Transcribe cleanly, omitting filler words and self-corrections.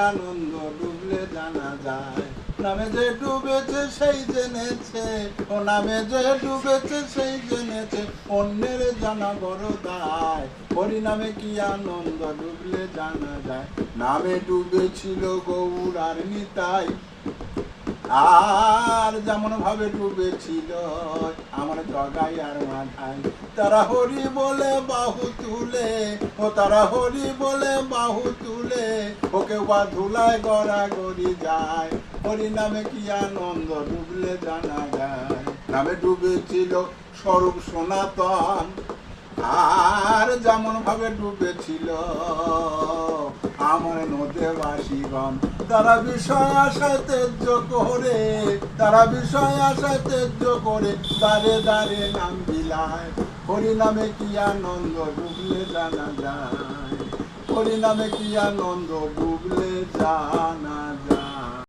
আনন্দ ডুবলে জানা যায়, নামে যে ডুবেছে সেই জেনেছে, ও নামে যে ডুবেছে সেই জেনেছে, অন্যের জানা বড় দায়। হরি নামে কি আনন্দ ডুবলে জানা যায়, নামে ডুবেছিল গৌর আর নিতাই, আর যেমন ভাবে ডুবেছিল আমার জগাই আর মাথায়। তারা হরি বলে বাহু তুলে, ও তারা হরি বলে বাহু তুলে, ওকে বা ধুলায় গড়াগড়ি যায়। হরি নামে কি আনন্দ ডুবলে জানা যায়, নামে ডুবেছিল স্বরূপ সনাতন, আর যেমন ভাবে ডুবেছিল আমার নদেবাসীগণ। তারা বিষয় আশায় তেজ্য করে, তারা বিষয় আশায় তেজ্য করে, দাঁড়ে দাঁড়ে নাম বিলায়। হরি নামে কি আনন্দ ডুবলে জানা যায়, হরি নামে কি আনন্দ ডুবলে যায়।